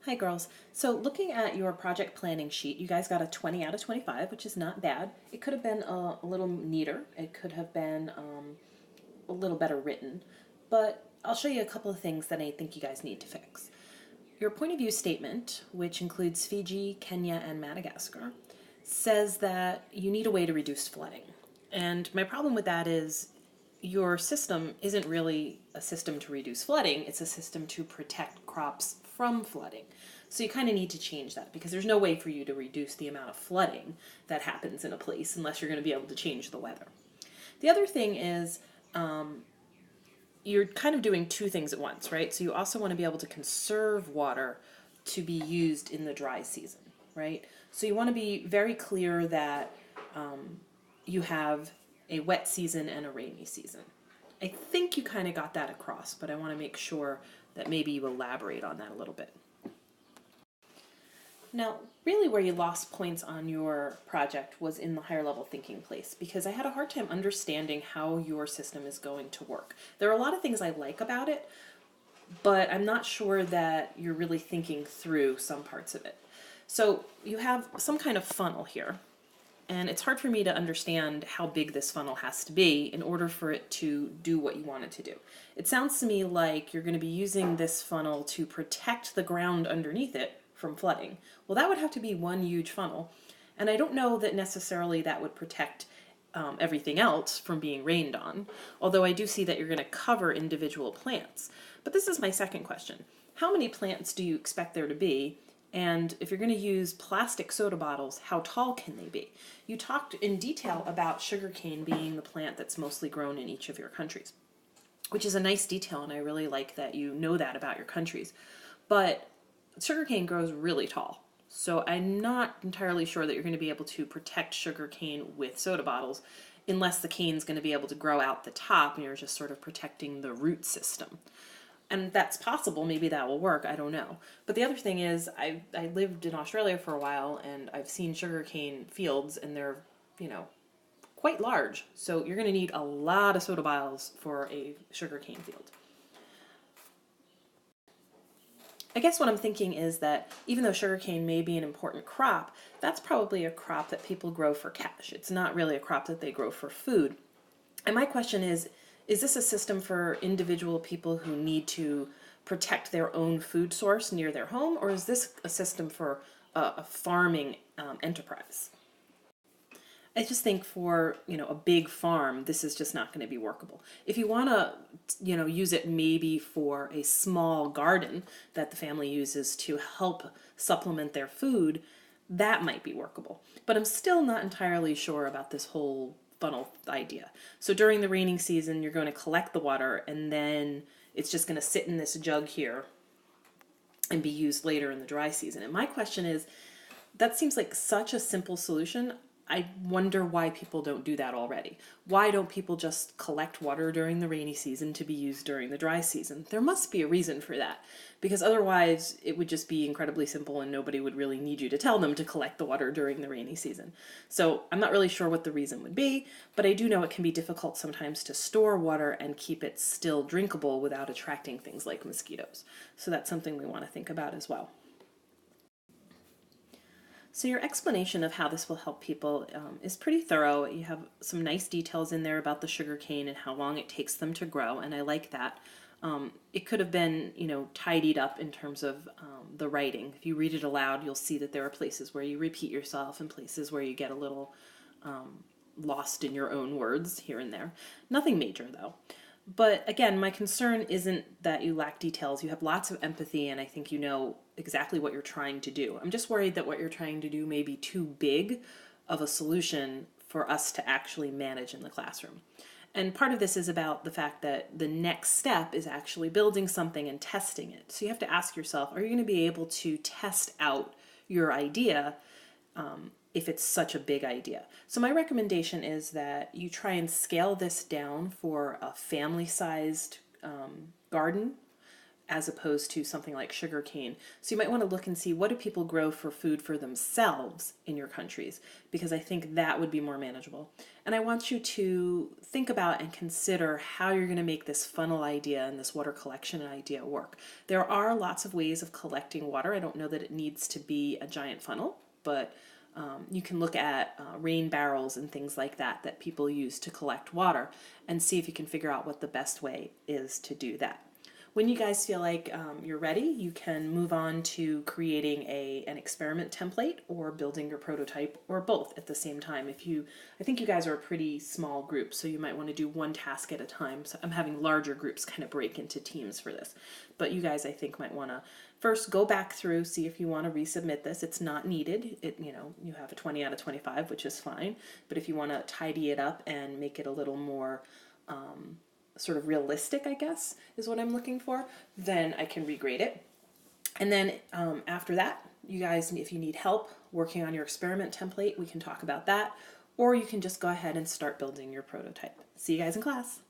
Hi girls. So looking at your project planning sheet, you guys got a 20 out of 25, which is not bad. It could have been a little neater. It could have been a little better written. But I'll show you a couple of things that I think you guys need to fix. Your point of view statement, which includes Fiji, Kenya, and Madagascar, says that you need a way to reduce flooding. And my problem with that is your system isn't really a system to reduce flooding, it's a system to protect crops from flooding. So you kind of need to change that because there's no way for you to reduce the amount of flooding that happens in a place unless you're going to be able to change the weather. The other thing is you're kind of doing two things at once, right? So you also want to be able to conserve water to be used in the dry season, right? So you want to be very clear that you have a wet season and a rainy season. I think you kind of got that across, but I want to make sure that maybe you elaborate on that a little bit. Now, really where you lost points on your project was in the higher level thinking place because I had a hard time understanding how your system is going to work. There are a lot of things I like about it, but I'm not sure that you're really thinking through some parts of it. So you have some kind of funnel here, and it's hard for me to understand how big this funnel has to be in order for it to do what you want it to do. It sounds to me like you're going to be using this funnel to protect the ground underneath it from flooding. Well, that would have to be one huge funnel, and I don't know that necessarily that would protect everything else from being rained on, although I do see that you're going to cover individual plants. But this is my second question. How many plants do you expect there to be? And if you're going to use plastic soda bottles, how tall can they be? You talked in detail about sugarcane being the plant that's mostly grown in each of your countries, which is a nice detail, and I really like that you know that about your countries. But sugarcane grows really tall, so I'm not entirely sure that you're going to be able to protect sugarcane with soda bottles unless the cane's going to be able to grow out the top and you're just sort of protecting the root system. And that's possible, maybe that will work, I don't know. But the other thing is, I lived in Australia for a while and I've seen sugarcane fields and they're, quite large. So you're going to need a lot of soda bottles for a sugarcane field. I guess what I'm thinking is that even though sugarcane may be an important crop, that's probably a crop that people grow for cash. It's not really a crop that they grow for food. And my question is this a system for individual people who need to protect their own food source near their home, or is this a system for a farming enterprise? I just think for, a big farm, this is just not going to be workable. If you want to, use it maybe for a small garden that the family uses to help supplement their food, that might be workable. But I'm still not entirely sure about this whole funnel idea. So during the raining season, you're going to collect the water and then it's just going to sit in this jug here and be used later in the dry season. And my question is, that seems like such a simple solution. I wonder why people don't do that already. Why don't people just collect water during the rainy season to be used during the dry season? There must be a reason for that, because otherwise it would just be incredibly simple and nobody would really need you to tell them to collect the water during the rainy season. So I'm not really sure what the reason would be, but I do know it can be difficult sometimes to store water and keep it still drinkable without attracting things like mosquitoes. So that's something we want to think about as well. So your explanation of how this will help people is pretty thorough. You have some nice details in there about the sugar cane and how long it takes them to grow, and I like that. It could have been, tidied up in terms of the writing. If you read it aloud, you'll see that there are places where you repeat yourself and places where you get a little lost in your own words here and there. Nothing major, though. But again, my concern isn't that you lack details. You have lots of empathy, and I think you know exactly what you're trying to do. I'm just worried that what you're trying to do may be too big of a solution for us to actually manage in the classroom. And part of this is about the fact that the next step is actually building something and testing it. So you have to ask yourself, are you going to be able to test out your idea if it's such a big idea? So my recommendation is that you try and scale this down for a family-sized garden as opposed to something like sugarcane. So you might want to look and see, what do people grow for food for themselves in your countries, because I think that would be more manageable. And I want you to think about and consider how you're going to make this funnel idea and this water collection idea work. There are lots of ways of collecting water. I don't know that it needs to be a giant funnel, but you can look at rain barrels and things like that that people use to collect water, and see if you can figure out what the best way is to do that. When you guys feel like you're ready, you can move on to creating an experiment template or building your prototype, or both at the same time. I think you guys are a pretty small group, so you might want to do one task at a time. So I'm having larger groups kind of break into teams for this. But you guys, I think, might want to first go back through, see if you want to resubmit this. It's not needed. You have a 20 out of 25, which is fine. But if you want to tidy it up and make it a little more sort of realistic, I guess, is what I'm looking for, then I can regrade it. And then after that, you guys, if you need help working on your experiment template, we can talk about that, or you can just go ahead and start building your prototype. See you guys in class.